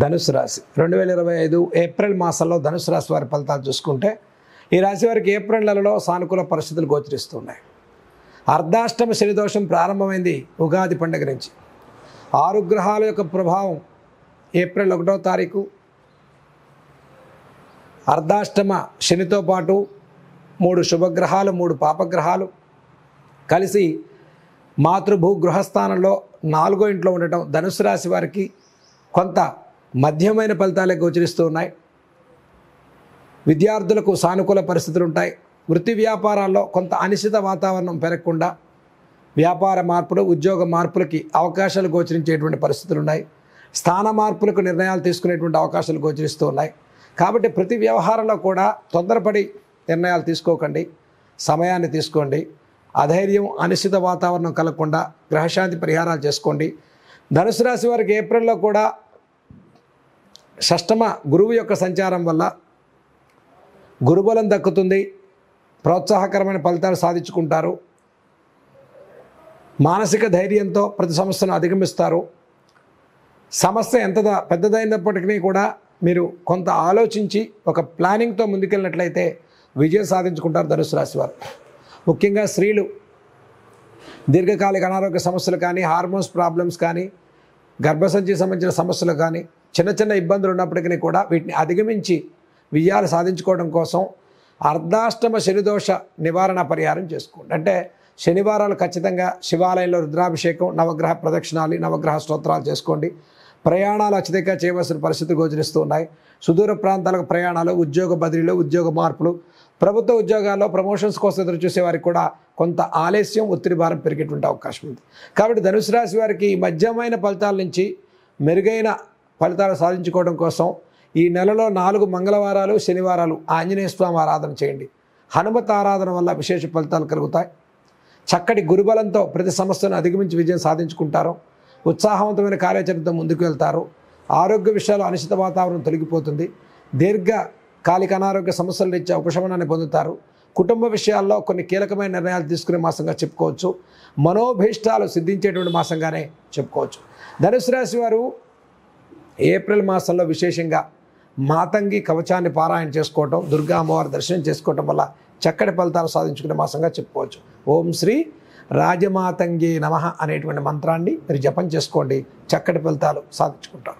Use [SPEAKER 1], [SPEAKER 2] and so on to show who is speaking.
[SPEAKER 1] ధనుసు రాశి 2025 ఏప్రిల్ మాసంలో ధనుసు రాశి వారి ఫలితాలు చూసుకుంటే ఈ రాశి వారికి ఏప్రిల్ నెలలో సానుకూల పరిస్థితులు గోచరిస్తున్నాయి. అర్ధాష్టమ శని దోషం ప్రారంభమైంది ఉగాది పండుగ నుంచి. 6 గ్రహాల యొక్క ప్రభావం ఏప్రిల్ 1వ తారీఖు అర్ధాష్టమ శనితో పాటు 3 శుభగ్రహాలు 3 పాపగ్రహాలు కలిసి మాతృభూ గృహస్థానంలో 4వ ఇంట్లో ఉండటం ధనుసు రాశి వారికి కొంత మధ్యమైన ఫలితాలే గోచరిస్తూ ఉన్నాయి. విద్యార్థులకు సానుకూల పరిస్థితులు ఉంటాయి. వృత్తి వ్యాపారాల్లో కొంత అనిశ్చిత వాతావరణం పెరగకుండా వ్యాపార మార్పులు ఉద్యోగ మార్పులకి అవకాశాలు గోచరించేటువంటి పరిస్థితులు ఉన్నాయి. స్థాన మార్పులకు నిర్ణయాలు తీసుకునేటువంటి అవకాశాలు గోచరిస్తూ ఉన్నాయి. కాబట్టి ప్రతి వ్యవహారంలో కూడా తొందరపడి నిర్ణయాలు తీసుకోకండి, సమయాన్ని తీసుకోండి. అధైర్యం అనిశ్చిత వాతావరణం కలగకుండా గ్రహశాంతి పరిహారాలు చేసుకోండి. ధనుసు రాశి వారికి ఏప్రిల్లో కూడా షష్టమ గురువు యొక్క సంచారం వల్ల గురుబలం దక్కుతుంది. ప్రోత్సాహకరమైన ఫలితాలు సాధించుకుంటారు. మానసిక ధైర్యంతో ప్రతి సమస్యను అధిగమిస్తారు. సమస్య ఎంత పెద్దదైనప్పటికీ కూడా మీరు కొంత ఆలోచించి ఒక ప్లానింగ్తో ముందుకెళ్ళినట్లయితే విజయం సాధించుకుంటారు ధనుసు రాశి వారు. ముఖ్యంగా స్త్రీలు దీర్ఘకాలిక అనారోగ్య సమస్యలు కానీ హార్మోన్స్ ప్రాబ్లమ్స్ కానీ గర్భసంచికి సంబంధించిన సమస్యలు కానీ చిన్న చిన్న ఇబ్బందులు ఉన్నప్పటికీ కూడా వీటిని అధిగమించి విజయాలు సాధించుకోవడం కోసం అర్ధాష్టమ శనిదోష నివారణ పరిహారం చేసుకోండి. అంటే శనివారాలు ఖచ్చితంగా శివాలయంలో రుద్రాభిషేకం, నవగ్రహ ప్రదక్షిణాలు, నవగ్రహ స్తోత్రాలు చేసుకోండి. ప్రయాణాలు అత్యధికంగా చేయవలసిన పరిస్థితి గోచరిస్తూ ఉన్నాయి. సుదూర ప్రాంతాలకు ప్రయాణాలు, ఉద్యోగ బదిలీలు, ఉద్యోగ మార్పులు, ప్రభుత్వ ఉద్యోగాల్లో ప్రమోషన్స్ కోసం ఎదురు చూసే వారికి కూడా కొంత ఆలస్యం, ఒత్తిడి భారం పెరిగేటువంటి అవకాశం ఉంది. కాబట్టి ధనుసు రాశి వారికి ఈ మధ్యమైన ఫలితాల నుంచి మెరుగైన ఫలితాలు సాధించుకోవడం కోసం ఈ నెలలో 4 మంగళవారాలు, శనివారాలు ఆంజనేయ స్వామి ఆరాధన చేయండి. హనుమత్ ఆరాధన వల్ల విశేష ఫలితాలు కలుగుతాయి. చక్కటి గురుబలంతో ప్రతి సమస్యను అధిగమించి విజయం సాధించుకుంటారు. ఉత్సాహవంతమైన కార్యాచరణతో ముందుకు వెళ్తారు. ఆరోగ్య విషయాలు అనిశ్చిత వాతావరణం తొలగిపోతుంది. దీర్ఘకాలిక అనారోగ్య సమస్యల నుంచి ఉపశమనాన్ని పొందుతారు. కుటుంబ విషయాల్లో కొన్ని కీలకమైన నిర్ణయాలు తీసుకునే మాసంగా చెప్పుకోవచ్చు. మనోభీష్టాలు సిద్ధించేటువంటి మాసంగానే చెప్పుకోవచ్చు. ధనుసు రాశి వారు ఏప్రిల్ మాసంలో విశేషంగా మాతంగి కవచాన్ని పారాయణ చేసుకోవటం, దుర్గా అమ్మవారి దర్శనం చేసుకోవటం వల్ల చక్కటి ఫలితాలు సాధించుకునే మాసంగా చెప్పుకోవచ్చు. ఓం శ్రీ రాజమాతంగి నమః అనేటువంటి మంత్రాన్ని మీరు జపం చేసుకోండి. చక్కటి ఫలితాలు సాధించుకుంటారు.